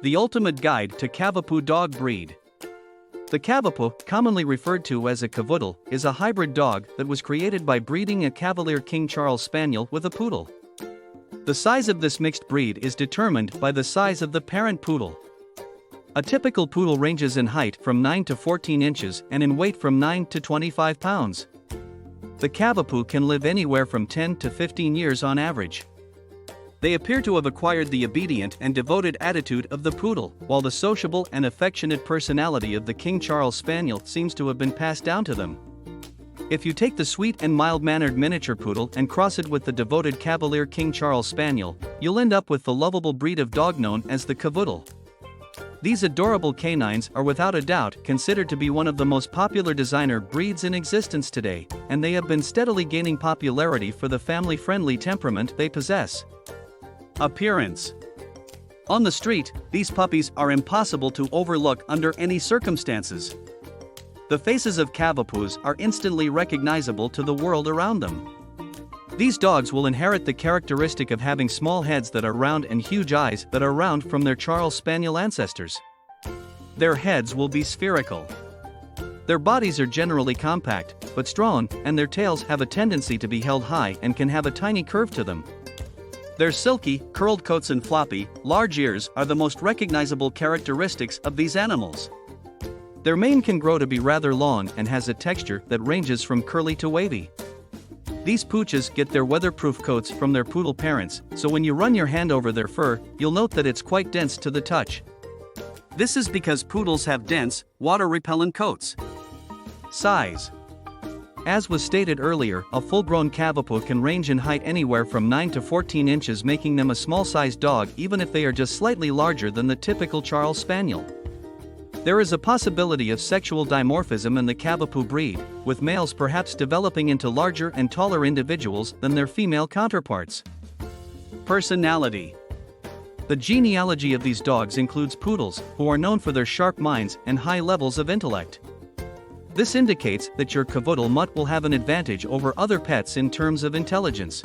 The ultimate guide to Cavapoo Dog Breed. The Cavapoo, commonly referred to as a cavoodle, is a hybrid dog that was created by breeding a Cavalier King Charles Spaniel with a poodle. The size of this mixed breed is determined by the size of the parent poodle. A typical poodle ranges in height from 9 to 14 inches and in weight from 9 to 25 pounds. The Cavapoo can live anywhere from 10 to 15 years on average. They appear to have acquired the obedient and devoted attitude of the poodle, while the sociable and affectionate personality of the King Charles Spaniel seems to have been passed down to them. If you take the sweet and mild-mannered miniature poodle and cross it with the devoted Cavalier King Charles Spaniel, you'll end up with the lovable breed of dog known as the cavoodle. These adorable canines are without a doubt considered to be one of the most popular designer breeds in existence today, and they have been steadily gaining popularity for the family-friendly temperament they possess. Appearance. On the street, these puppies are impossible to overlook under any circumstances. The faces of Cavapoos are instantly recognizable to the world around them. These dogs will inherit the characteristic of having small heads that are round and huge eyes that are round from their Charles Spaniel ancestors. Their heads will be spherical. Their bodies are generally compact, but strong, and their tails have a tendency to be held high and can have a tiny curve to them. Their silky, curled coats and floppy, large ears are the most recognizable characteristics of these animals. Their mane can grow to be rather long and has a texture that ranges from curly to wavy. These pooches get their weatherproof coats from their poodle parents, so when you run your hand over their fur, you'll note that it's quite dense to the touch. This is because poodles have dense, water-repellent coats. Size. As was stated earlier, a full-grown Cavapoo can range in height anywhere from 9 to 14 inches, making them a small-sized dog even if they are just slightly larger than the typical Charles Spaniel. There is a possibility of sexual dimorphism in the Cavapoo breed, with males perhaps developing into larger and taller individuals than their female counterparts. Personality. The genealogy of these dogs includes poodles, who are known for their sharp minds and high levels of intellect. This indicates that your cavoodle mutt will have an advantage over other pets in terms of intelligence.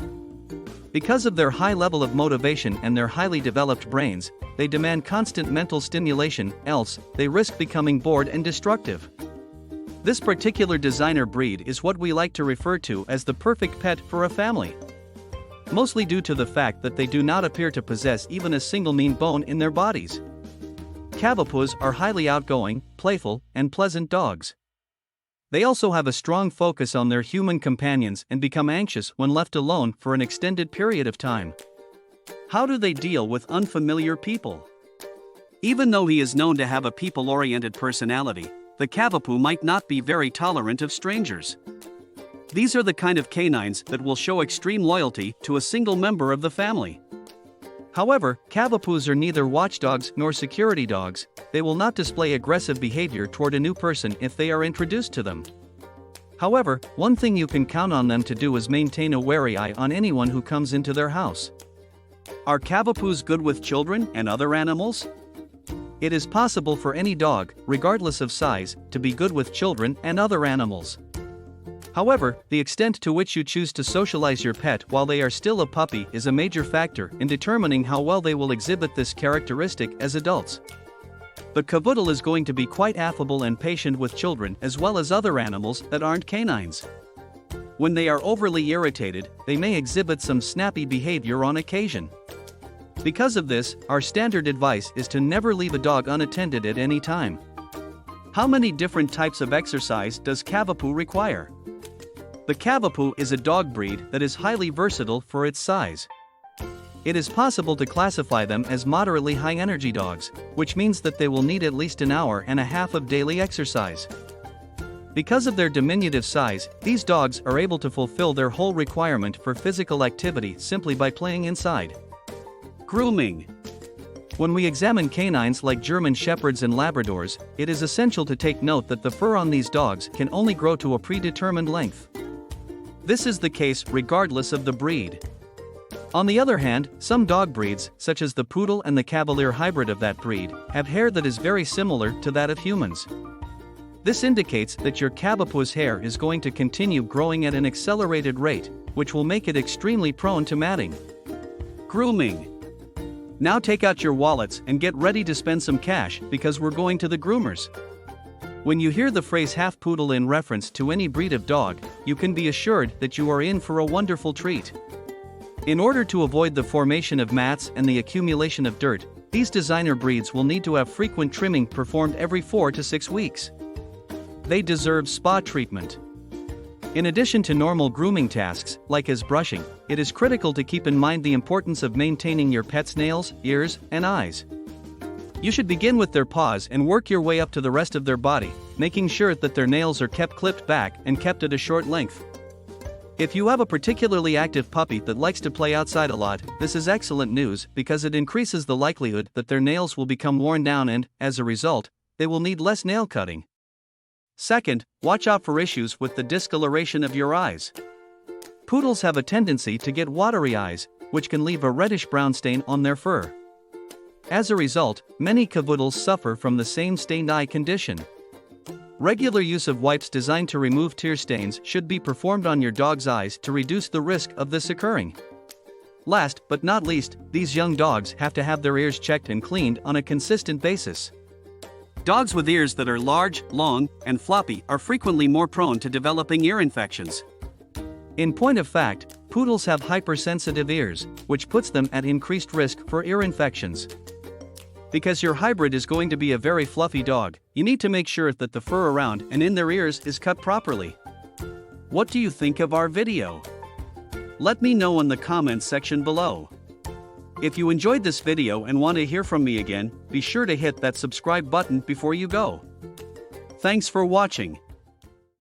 Because of their high level of motivation and their highly developed brains, they demand constant mental stimulation, else they risk becoming bored and destructive. This particular designer breed is what we like to refer to as the perfect pet for a family. Mostly due to the fact that they do not appear to possess even a single mean bone in their bodies. Cavapoos are highly outgoing, playful, and pleasant dogs. They also have a strong focus on their human companions and become anxious when left alone for an extended period of time. How do they deal with unfamiliar people? Even though he is known to have a people-oriented personality, the Cavapoo might not be very tolerant of strangers. These are the kind of canines that will show extreme loyalty to a single member of the family. However, Cavapoos are neither watchdogs nor security dogs. They will not display aggressive behavior toward a new person if they are introduced to them. However, one thing you can count on them to do is maintain a wary eye on anyone who comes into their house. Are Cavapoos good with children and other animals? It is possible for any dog, regardless of size, to be good with children and other animals. However, the extent to which you choose to socialize your pet while they are still a puppy is a major factor in determining how well they will exhibit this characteristic as adults. The cavoodle is going to be quite affable and patient with children as well as other animals that aren't canines. When they are overly irritated, they may exhibit some snappy behavior on occasion. Because of this, our standard advice is to never leave a dog unattended at any time. How many different types of exercise does Cavapoo require? The Cavapoo is a dog breed that is highly versatile for its size. It is possible to classify them as moderately high-energy dogs, which means that they will need at least an hour and a half of daily exercise. Because of their diminutive size, these dogs are able to fulfill their whole requirement for physical activity simply by playing inside. Grooming. When we examine canines like German Shepherds and Labradors, it is essential to take note that the fur on these dogs can only grow to a predetermined length. This is the case regardless of the breed. On the other hand, some dog breeds, such as the Poodle and the Cavalier hybrid of that breed, have hair that is very similar to that of humans. This indicates that your Cavapoo's hair is going to continue growing at an accelerated rate, which will make it extremely prone to matting. Grooming. Now take out your wallets and get ready to spend some cash because we're going to the groomers. When you hear the phrase half poodle in reference to any breed of dog, you can be assured that you are in for a wonderful treat. In order to avoid the formation of mats and the accumulation of dirt, these designer breeds will need to have frequent trimming performed every 4 to 6 weeks. They deserve spa treatment. In addition to normal grooming tasks, like as brushing, it is critical to keep in mind the importance of maintaining your pet's nails, ears, and eyes. You should begin with their paws and work your way up to the rest of their body, making sure that their nails are kept clipped back and kept at a short length. If you have a particularly active puppy that likes to play outside a lot, this is excellent news because it increases the likelihood that their nails will become worn down and, as a result, they will need less nail cutting. Second, watch out for issues with the discoloration of your eyes. Poodles have a tendency to get watery eyes, which can leave a reddish-brown stain on their fur. As a result, many cavoodles suffer from the same stained eye condition. Regular use of wipes designed to remove tear stains should be performed on your dog's eyes to reduce the risk of this occurring. Last but not least, these young dogs have to have their ears checked and cleaned on a consistent basis. Dogs with ears that are large, long, and floppy are frequently more prone to developing ear infections. In point of fact, poodles have hypersensitive ears, which puts them at increased risk for ear infections. Because your hybrid is going to be a very fluffy dog, you need to make sure that the fur around and in their ears is cut properly. What do you think of our video? Let me know in the comments section below. If you enjoyed this video and want to hear from me again, be sure to hit that subscribe button before you go. Thanks for watching.